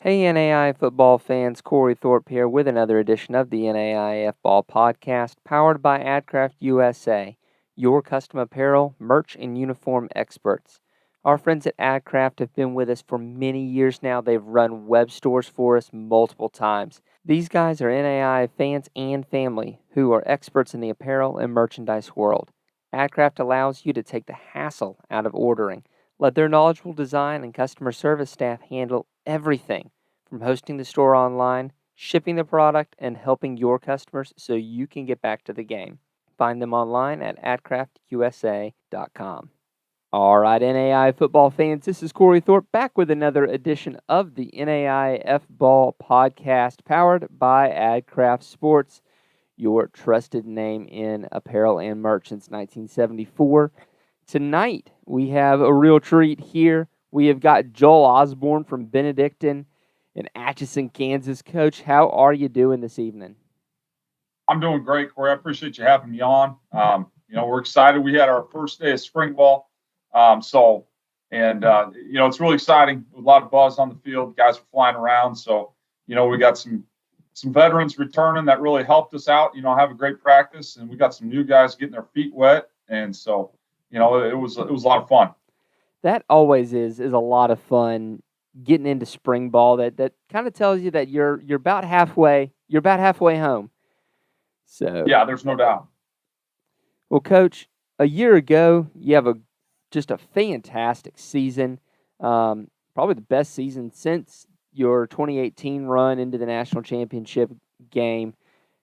Hey NAI football fans, Corey Thorpe here with another edition of the NAIAFBALL Podcast, powered by AdCraft USA, your custom apparel, merch, and uniform experts. Our friends at AdCraft have been with us for many years now. They've run web stores for us multiple times. These guys are NAI fans and family who are experts in the apparel and merchandise world. AdCraft allows you to take the hassle out of ordering. Let their knowledgeable design and customer service staff handle everything from hosting the store online, shipping the product, and helping your customers so you can get back to the game. Find them online at adcraftusa.com. All right, NAI football fans, this is Corey Thorpe back with another edition of the NAIF Ball Podcast, powered by AdCraft Sports, your trusted name in apparel and merch since 1974. Tonight, we have a real treat here. We have got Joel Osborn from Benedictine in Atchison, Kansas. Coach, how are you doing this evening? I'm doing great, Corey. I appreciate you having me on. We're excited. We had our first day of spring ball. It's really exciting. A lot of buzz on the field. Guys are flying around. So, we got some veterans returning that really helped us out, have a great practice. And we got some new guys getting their feet wet. And so, it was a lot of fun. That always is a lot of fun getting into spring ball. That kind of tells you that you're about halfway home. So yeah, there's no doubt. Well, Coach, a year ago, you have just a fantastic season, probably the best season since your 2018 run into the national championship game.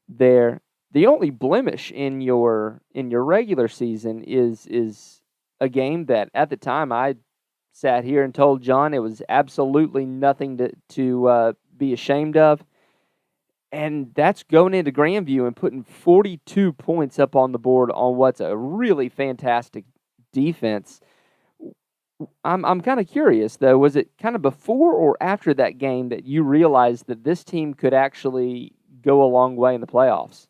There, the only blemish in your regular season is a game that at the time I sat here and told John it was absolutely nothing to be ashamed of. And that's going into Grandview and putting 42 points up on the board on what's a really fantastic defense. I'm kind of curious, though. Was it kind of before or after that game that you realized that this team could actually go a long way in the playoffs?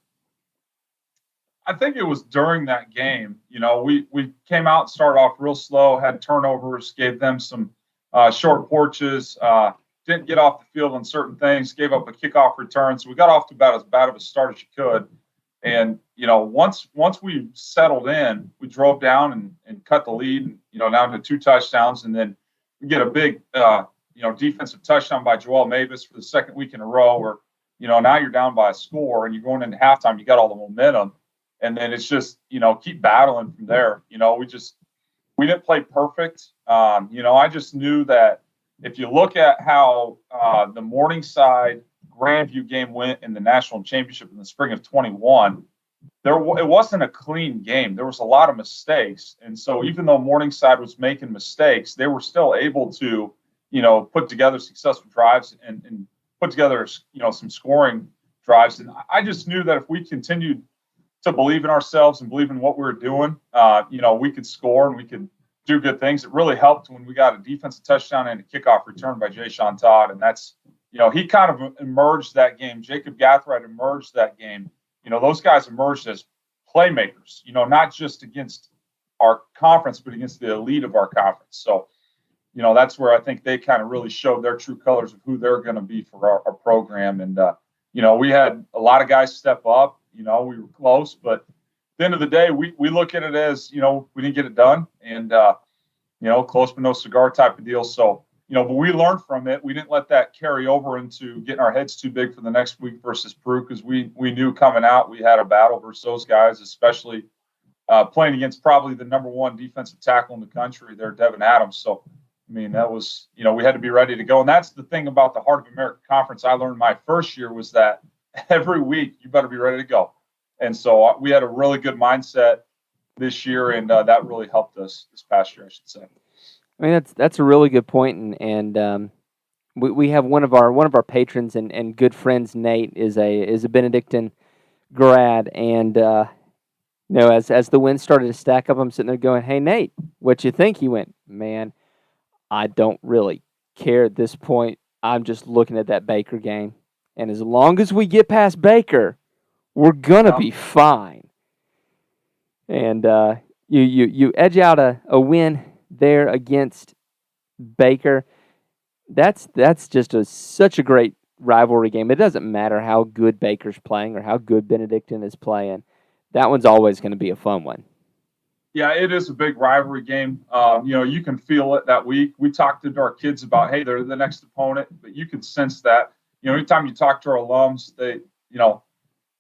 I think it was during that game. We came out, started off real slow, had turnovers, gave them some short porches, didn't get off the field on certain things, gave up a kickoff return. So we got off to about as bad of a start as you could. And, once we settled in, we drove down and cut the lead, down to 2 touchdowns. And then we get a big, defensive touchdown by Joel Mavis for the second week in a row where, now you're down by a score and you're going into halftime, you got all the momentum. And then it's just, keep battling from there. We didn't play perfect. I just knew that if you look at how the Morningside Grandview game went in the national championship in the spring of 21, it wasn't a clean game. There was a lot of mistakes. And so even though Morningside was making mistakes, they were still able to, put together successful drives and put together, some scoring drives. And I just knew that if we continued to believe in ourselves and believe in what we were doing, we could score and we could do good things. It really helped when we got a defensive touchdown and a kickoff return by Jay Sean Todd. And that's, he kind of emerged that game. Jacob Gathright emerged that game. Those guys emerged as playmakers, not just against our conference, but against the elite of our conference. So, that's where I think they kind of really showed their true colors of who they're going to be for our program. And, we had a lot of guys step up. We were close, but at the end of the day, we look at it as, we didn't get it done and, close but no cigar type of deal. So, but we learned from it. We didn't let that carry over into getting our heads too big for the next week versus Peru because we knew coming out we had a battle versus those guys, especially playing against probably the number one defensive tackle in the country there, Devin Adams. So, that was, we had to be ready to go. And that's the thing about the Heart of America Conference I learned my first year was that every week you better be ready to go. And so we had a really good mindset this year, and that really helped us this past year, I should say. That's a really good point, and we have one of our patrons and good friends, Nate, is a Benedictine grad, and as the wins started to stack up, I'm sitting there going, "Hey Nate, what you think?" He went, "Man, I don't really care at this point. I'm just looking at that Baker game, and as long as we get past Baker, we're gonna be fine." And you edge out a win there against Baker. That's just such a great rivalry game. It doesn't matter how good Baker's playing or how good Benedictine is playing. That one's always going to be a fun one. Yeah, it is a big rivalry game. You can feel it that week. We talked to our kids about, hey, they're the next opponent, but you can sense that. Anytime you talk to our alums,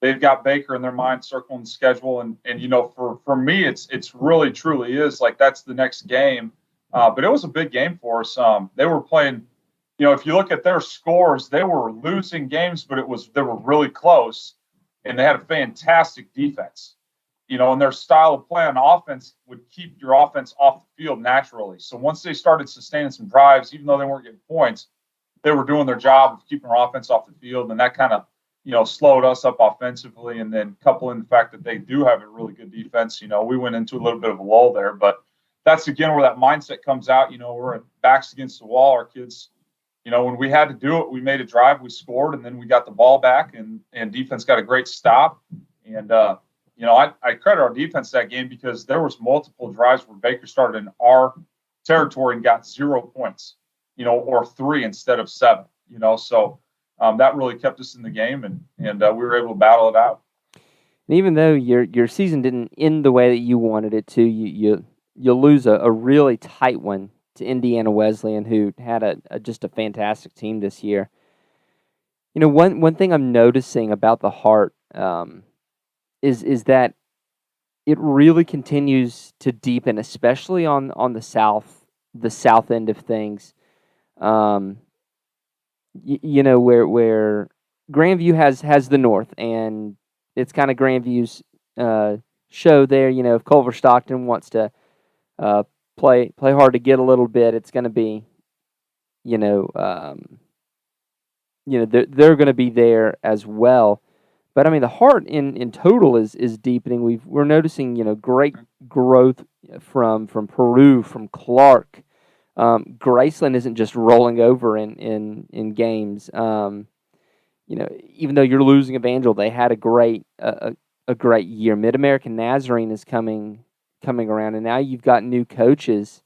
they've got Baker in their mind circling the schedule, and for me, it's really truly is like that's the next game. But it was a big game for us. They were playing. If you look at their scores, they were losing games, but they were really close, and they had a fantastic defense. And their style of play on offense would keep your offense off the field naturally. So once they started sustaining some drives, even though they weren't getting points, they were doing their job of keeping our offense off the field, and that kind of slowed us up offensively. And then couple in the fact that they do have a really good defense, we went into a little bit of a lull there. But that's, again, where that mindset comes out. We're backs against the wall. Our kids, when we had to do it, we made a drive, we scored, and then we got the ball back, and defense got a great stop. And, I credit our defense that game because there was multiple drives where Baker started in our territory and got 0 points, or 3 instead of 7, so that really kept us in the game, and we were able to battle it out. And even though your season didn't end the way that you wanted it to, you lose a really tight one to Indiana Wesleyan, who had just a fantastic team this year. One thing I'm noticing about the Heart is that it really continues to deepen, especially on the south end of things. Where Grandview has the north, and it's kind of Grandview's show there. If Culver Stockton wants to play hard to get a little bit, it's going to be, they're going to be there as well. But I mean, the Heart in total is deepening. We're noticing great growth from Peru, from Clark. Graceland isn't just rolling over in games. Even though you're losing Evangel, they had a great year. Mid American Nazarene is coming around, and now you've got new coaches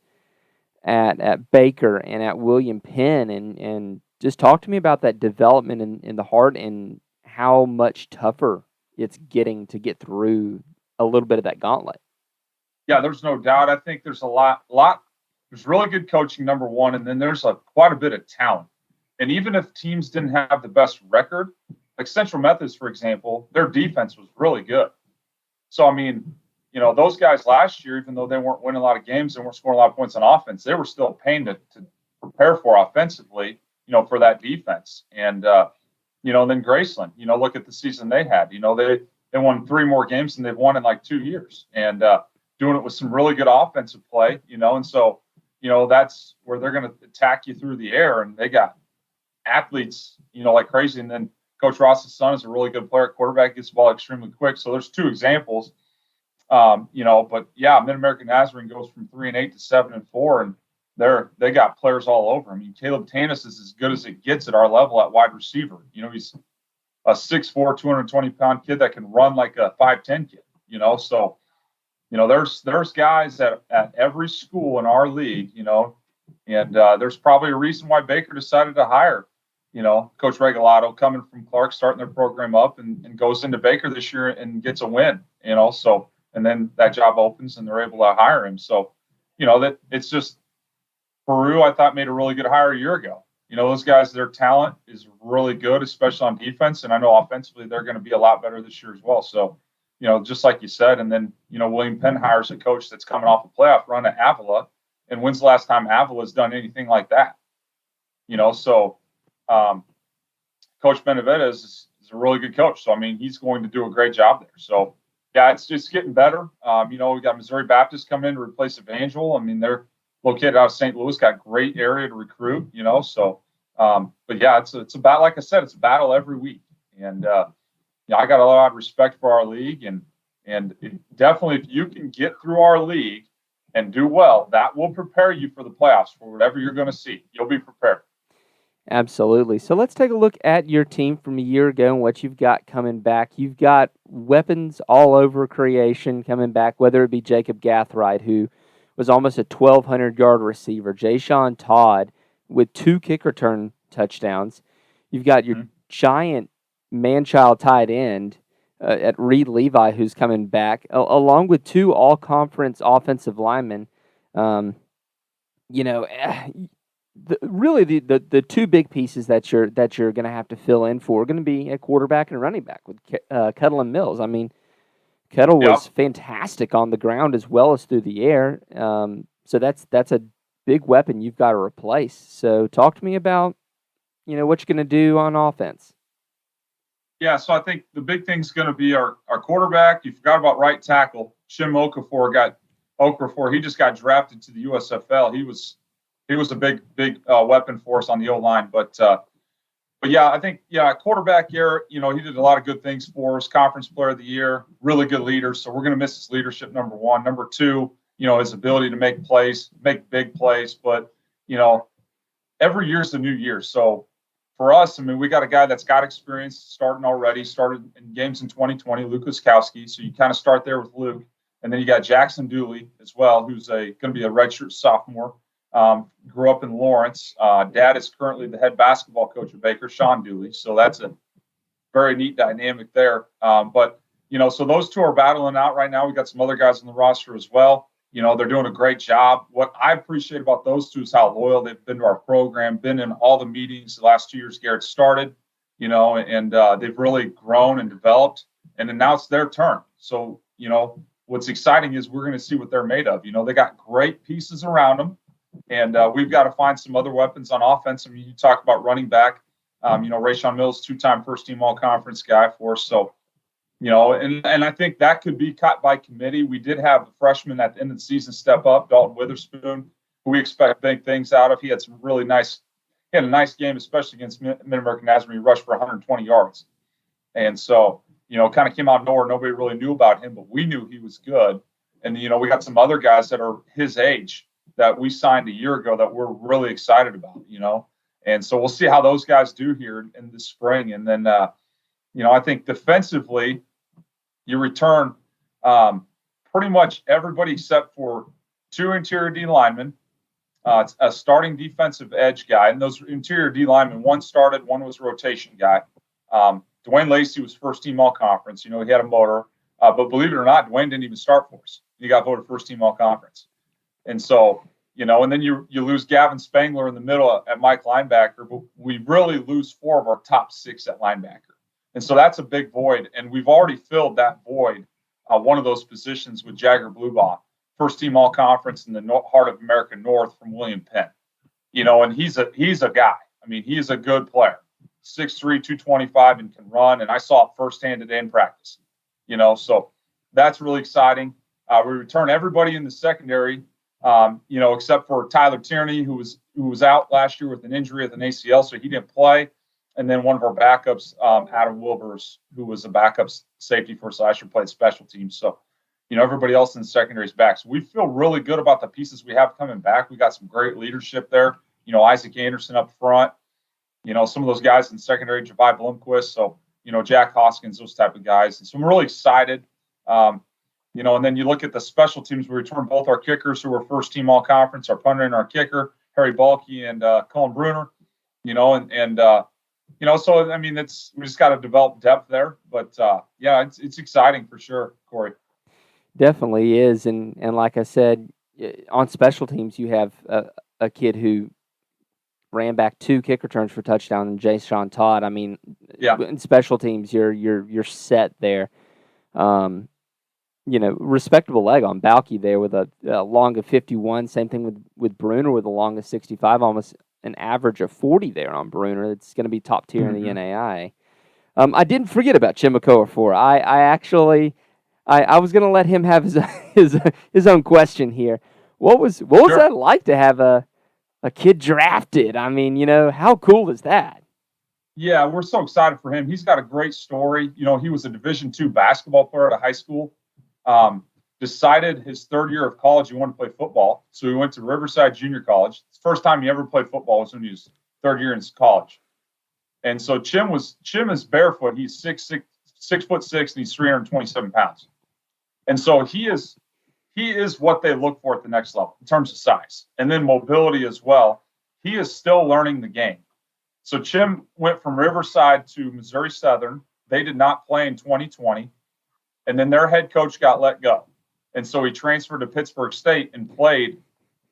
at Baker and at William Penn, and just talk to me about that development in the Heart and how much tougher it's getting to get through a little bit of that gauntlet. Yeah, there's no doubt. I think there's a lot. There's really good coaching, number one, and then there's quite a bit of talent. And even if teams didn't have the best record, like Central Methodist, for example, their defense was really good. So, I mean, those guys last year, even though they weren't winning a lot of games and weren't scoring a lot of points on offense, they were still a pain to prepare for offensively, for that defense. And, then Graceland, look at the season they had. They won 3 more games than they've won in like 2 years, and doing it with some really good offensive play, and so, that's where they're going to attack you through the air, and they got athletes, like crazy. And then Coach Ross's son is a really good player at quarterback, gets the ball extremely quick. So there's 2 examples, but yeah, Mid-American Nazarene goes from 3-8 to 7-4, and they got players all over. I mean, Caleb Tanis is as good as it gets at our level at wide receiver. He's a 6'4", 220-pound kid that can run like a 5'10" kid. So there's guys at every school in our league. And there's probably a reason why Baker decided to hire, Coach Regalado, coming from Clark, starting their program up, and goes into Baker this year and gets a win. So, and then that job opens and they're able to hire him. So, that it's just. Peru, I thought, made a really good hire a year ago. Those guys, their talent is really good, especially on defense. And I know offensively they're going to be a lot better this year as well. So, just like you said, and then, William Penn hires a coach that's coming off a playoff run at Avila. And when's the last time Avila's done anything like that? So Coach Benavides is a really good coach. So, I mean, he's going to do a great job there. So, yeah, it's just getting better. We got Missouri Baptist coming in to replace Evangel. I mean, they're located out of St. Louis, got great area to recruit, so, but yeah, it's about, like I said, it's a battle every week. And, I got a lot of respect for our league, and definitely if you can get through our league and do well, that will prepare you for the playoffs, for whatever you're going to see. You'll be prepared. Absolutely. So let's take a look at your team from a year ago and what you've got coming back. You've got weapons all over creation coming back, whether it be Jacob Gathright, who was almost a 1,200-yard receiver. Jayshon Todd with 2 kick return touchdowns. You've got your Mhm. giant man-child tight end at Reed Levi, who's coming back, along with 2 all-conference offensive linemen. You know, really the 2 big pieces that you're going to have to fill in for are going to be at quarterback and running back with Kettle and Mills. I mean, Kettle Yep. was fantastic on the ground as well as through the air. So that's a big weapon you've got to replace. So talk to me about, what you're going to do on offense. Yeah, so I think the big thing's going to be our quarterback. You forgot about right tackle. Shim Okafor. He just got drafted to the USFL. He was a big weapon for us on the O-line. But yeah, I think quarterback here. He did a lot of good things for us. Conference Player of the Year, really good leader. So we're going to miss his leadership. Number one. Number two, his ability to make big plays. But every year's a new year. So for us, I mean, we got a guy that's got experience started in games in 2020, Luke Wiskowski. So you kind of start there with Luke. And then you got Jackson Dooley as well, who's going to be a redshirt sophomore. Grew up in Lawrence. Dad is currently the head basketball coach at Baker, Sean Dooley. So that's a very neat dynamic there. But so those 2 are battling out right now. We got some other guys on the roster as well. They're doing a great job. What I appreciate about those 2 is how loyal they've been to our program, been in all the meetings the last 2 years Garrett started, and they've really grown and developed. And then now it's their turn. So, what's exciting is we're going to see what they're made of. They got great pieces around them, and we've got to find some other weapons on offense. I mean, you talk about running back, Rayshawn Mills, 2-time first-team all-conference guy for us. So, and I think that could be cut by committee. We did have a freshman at the end of the season step up, Dalton Witherspoon, who we expect big things out of. He had a nice game, especially against Mid-American Nazarene. He rushed for 120 yards. And so, kind of came out of nowhere. Nobody really knew about him, but we knew he was good. And, we got some other guys that are his age that we signed a year ago that we're really excited about, And so we'll see how those guys do here in the spring. And then, I think defensively, you return pretty much everybody except for 2 interior D linemen, a starting defensive edge guy. And those interior D linemen, one started, one was a rotation guy. Dwayne Lacey was first-team all-conference. He had a motor. But believe it or not, Dwayne didn't even start for us. He got voted first-team all-conference. And so, and then you lose Gavin Spangler in the middle at Mike linebacker. But we really lose 4 of our top 6 at linebacker. And so that's a big void. And we've already filled that void, one of those positions with Jagger Blubaugh, first-team all-conference in the Heart of America North from William Penn. And he's a guy. I mean, he is a good player. 6'3", 225, and can run. And I saw it firsthand today in practice. So that's really exciting. We return everybody in the secondary, except for Tyler Tierney, who was out last year with an injury at an ACL, so he didn't play. And then one of our backups, Adam Wilbers, who was a backup safety for us last year, played special teams. So, everybody else in the secondary is back. So we feel really good about the pieces we have coming back. We got some great leadership there. Isaac Anderson up front. Some of those guys in the secondary, Javi Blomquist. So, Jack Hoskins, those type of guys. And so I'm really excited. And then you look at the special teams. We return both our kickers who were first-team all-conference, our punter and our kicker, Harry Balke and Colin Bruner. So I mean, we just got to develop depth there. But it's exciting for sure, Corey. Definitely is, and like I said, on special teams, you have a kid who ran back 2 kick returns for touchdown, and Jay-Sean Todd. I mean, in special teams, you're set there. Respectable leg on Balke there with a long of 51. Same thing with Bruner with a long of 65, almost an average of 40 there on Bruner. It's going to be top tier in the NAIA. I didn't forget about Chimako Ofor. I was going to let him have his own question here. What was that like to have a kid drafted? I mean, how cool is that? Yeah, we're so excited for him. He's got a great story. He was a Division II basketball player at a high school. Decided his 3rd year of college he wanted to play football. So he went to Riverside Junior College. The first time he ever played football was when he was 3rd year in college. And so Chim is barefoot. He's 6'6", and he's 327 pounds. And so he is what they look for at the next level in terms of size. And then mobility as well. he is still learning the game. So Chim went from Riverside to Missouri Southern. They did not play in 2020. And then their head coach got let go. And so he transferred to Pittsburgh State and played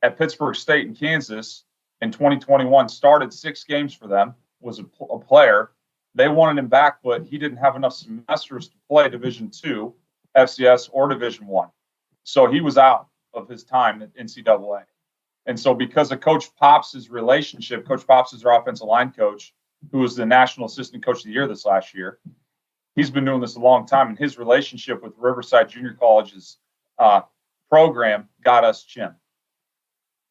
at Pittsburgh State in Kansas in 2021, started 6 games for them, was a player. They wanted him back, but he didn't have enough semesters to play Division II, FCS, or Division I. So he was out of his time at NCAA. And so because of Coach Pops' relationship, Coach Pops is our offensive line coach, who was the National Assistant Coach of the Year this last year. He's been doing this a long time, and his relationship with Riverside Junior College's program got us Chim.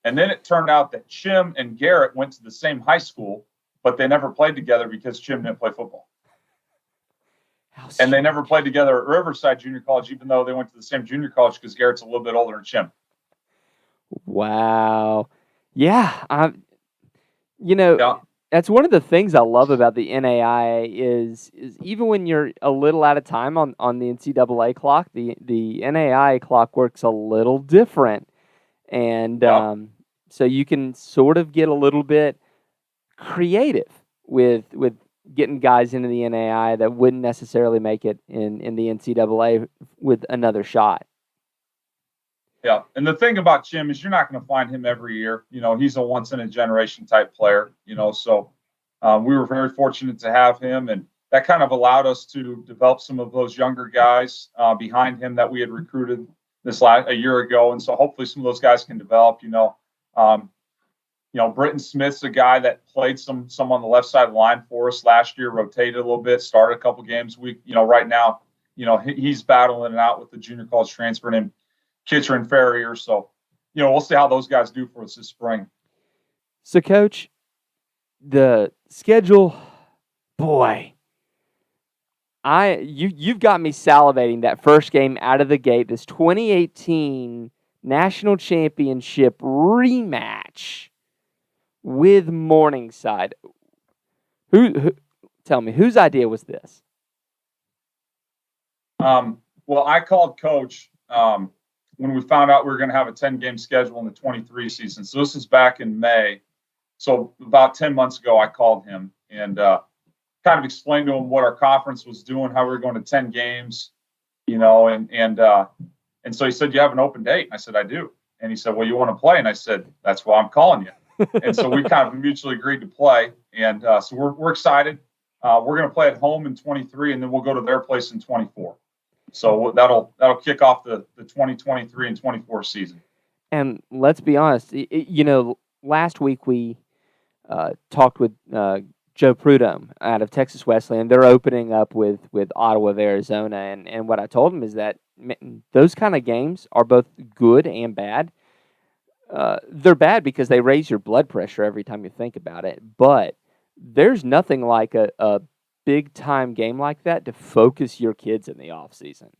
And then it turned out that Chim and Garrett went to the same high school, but they never played together because Chim didn't play football. And they never played together at Riverside Junior College, even though they went to the same junior college, because Garrett's a little bit older than Chim. Wow. Yeah. That's one of the things I love about the NAIA is even when you're a little out of time on the NCAA clock, the NAIA clock works a little different. And so you can sort of get a little bit creative with getting guys into the NAIA that wouldn't necessarily make it in the NCAA with another shot. Yeah, and the thing about Chim is you're not going to find him every year. He's a once-in-a-generation type player, so we were very fortunate to have him, and that kind of allowed us to develop some of those younger guys behind him that we had recruited a year ago, and so hopefully some of those guys can develop. Britton Smith's a guy that played some on the left side of the line for us last year, rotated a little bit, started a couple games. Right now, he's battling it out with the junior college transfer named Kitcher and Farrier. So, we'll see how those guys do for us this spring. So, Coach, the schedule, boy, you've got me salivating that first game out of the gate, this 2018 National Championship rematch with Morningside. Who tell me, whose idea was this? Well, I called Coach when we found out we were going to have a 10-game schedule in the 23 season. So this is back in May. So about 10 months ago, I called him and kind of explained to him what our conference was doing, how we were going to 10 games, and so he said, "You have an open date?" I said, "I do." And he said, "Well, you want to play?" And I said, "That's why I'm calling you." And so we kind of mutually agreed to play. And so we're excited. We're going to play at home in 23, and then we'll go to their place in 24. So that'll kick off the 2023 and 24 season. And let's be honest, last week we talked with Joe Prudhomme out of Texas Wesleyan. They're opening up with Ottawa of Arizona. And what I told him is that those kind of games are both good and bad. They're bad because they raise your blood pressure every time you think about it. But there's nothing like a big-time game like that to focus your kids in the off-season.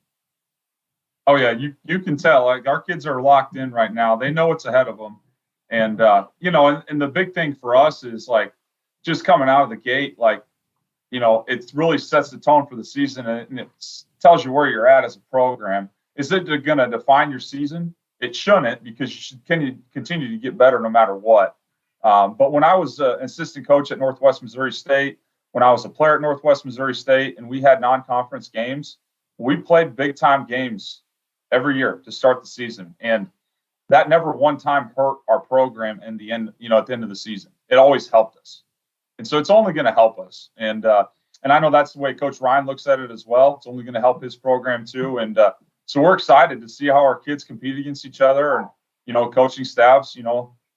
Oh, yeah, you can tell. Like, our kids are locked in right now. They know what's ahead of them. And, and the big thing for us is, like, just coming out of the gate, like, it really sets the tone for the season, and it tells you where you're at as a program. Is it going to define your season? It shouldn't, because you should continue to get better no matter what. But when I was an assistant coach at Northwest Missouri State, when I was a player at Northwest Missouri State, and we had non-conference games, we played big-time games every year to start the season. And that never one time hurt our program in the end, at the end of the season. It always helped us. And so it's only going to help us. And I know that's the way Coach Ryan looks at it as well. It's only going to help his program too. And so we're excited to see how our kids compete against each other, and, coaching staffs,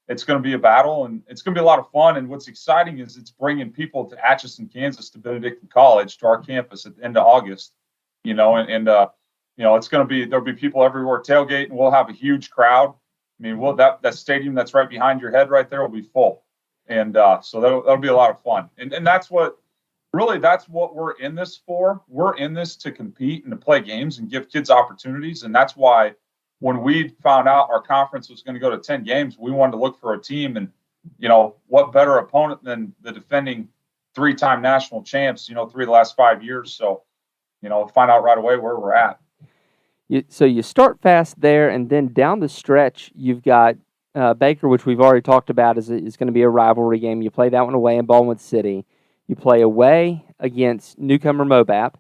it's going to be a battle, and it's going to be a lot of fun. And what's exciting is it's bringing people to Atchison, Kansas, to Benedictine College, to our campus at the end of August, it's going to be, there'll be people everywhere tailgating. We'll have a huge crowd. I mean, that stadium that's right behind your head right there will be full. And so that'll be a lot of fun. And that's what we're in this for. We're in this to compete and to play games and give kids opportunities. And that's why when we found out our conference was going to go to 10 games, we wanted to look for a team. And, what better opponent than the defending 3-time national champs, 3 of the last 5 years. So, find out right away where we're at. So you start fast there, and then down the stretch, you've got Baker, which we've already talked about, is going to be a rivalry game. You play that one away in Baldwin City. You play away against newcomer Mobap,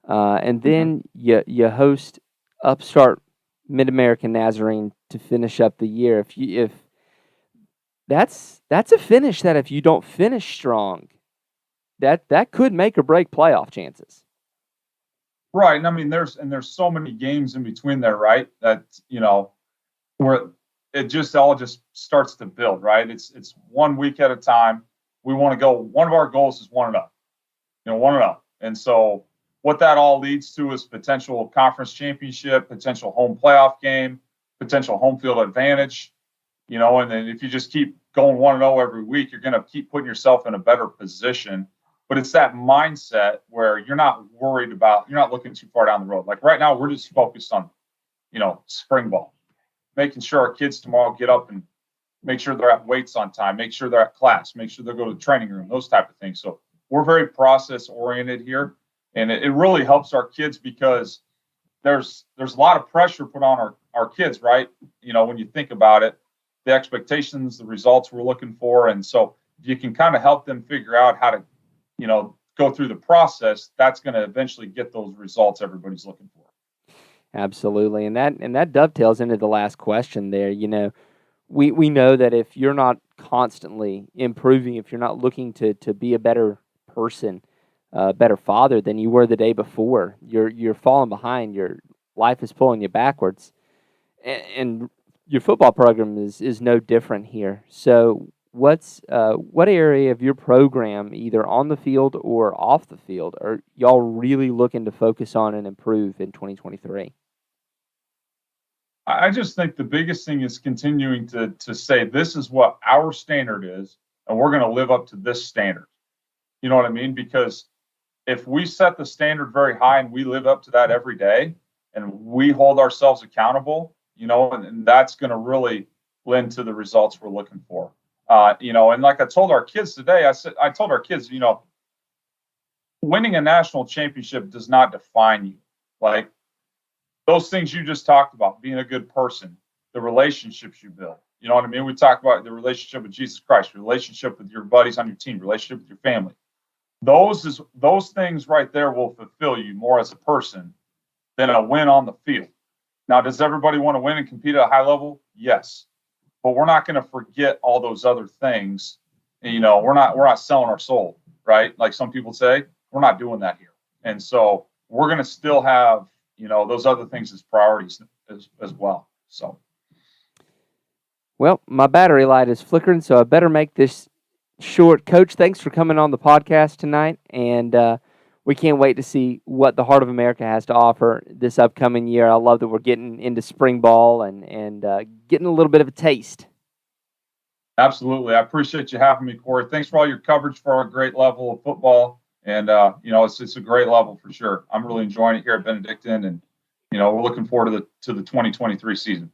and then you host upstart Mid American Nazarene to finish up the year. If that's a finish that if you don't finish strong, that could make or break playoff chances. Right, and I mean there's so many games in between there, right? That where it just all just starts to build, right? It's 1 week at a time. We want to go. One of our goals is 1-0, 1-0, and so what that all leads to is potential conference championship, potential home playoff game, potential home field advantage, and then if you just keep going 1-0 every week, you're going to keep putting yourself in a better position. But it's that mindset where you're not looking too far down the road. Like right now, we're just focused on, spring ball, making sure our kids tomorrow get up and make sure they're at weights on time, make sure they're at class, make sure they go to the training room, those type of things. So we're very process oriented here. And it really helps our kids because there's a lot of pressure put on our kids, right? When you think about it, the expectations, the results we're looking for. And so if you can kind of help them figure out how to, go through the process, that's going to eventually get those results everybody's looking for. Absolutely. And that dovetails into the last question there. We know that if you're not constantly improving, if you're not looking to be a better person, better father than you were the day before, you're falling behind. Your life is pulling you backwards. And your football program is no different here. So what area of your program, either on the field or off the field, are y'all really looking to focus on and improve in 2023? I just think the biggest thing is continuing to say this is what our standard is, and we're going to live up to this standard. You know what I mean? Because if we set the standard very high and we live up to that every day, and we hold ourselves accountable, and that's going to really lend to the results we're looking for. And like I told our kids today, I told our kids, winning a national championship does not define you. Like those things you just talked about, being a good person, the relationships you build. You know what I mean? We talked about the relationship with Jesus Christ, relationship with your buddies on your team, relationship with your family. Those things right there will fulfill you more as a person than a win on the field. Now, does everybody want to win and compete at a high level? Yes. But we're not going to forget all those other things. We're not selling our soul, right? Like some people say, we're not doing that here. And so we're going to still have, those other things as priorities as well. So. Well, my battery light is flickering, so I better make this short. Coach, thanks for coming on the podcast tonight, and we can't wait to see what the Heart of America has to offer this upcoming year. I love that we're getting into spring ball and getting a little bit of a taste. Absolutely. I appreciate you having me, Corey. Thanks for all your coverage for our great level of football. And, it's a great level for sure. I'm really enjoying it here at Benedictine, and, we're looking forward to the 2023 season.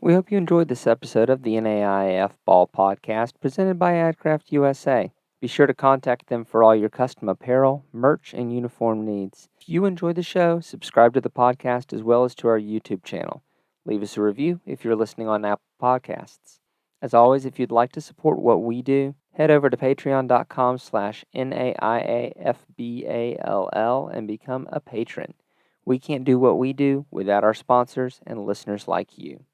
We hope you enjoyed this episode of the NAIAFBALL Podcast presented by AdCraft USA. Be sure to contact them for all your custom apparel, merch, and uniform needs. If you enjoy the show, subscribe to the podcast as well as to our YouTube channel. Leave us a review if you're listening on Apple Podcasts. As always, if you'd like to support what we do, head over to patreon.com/NAIAFBALL and become a patron. We can't do what we do without our sponsors and listeners like you.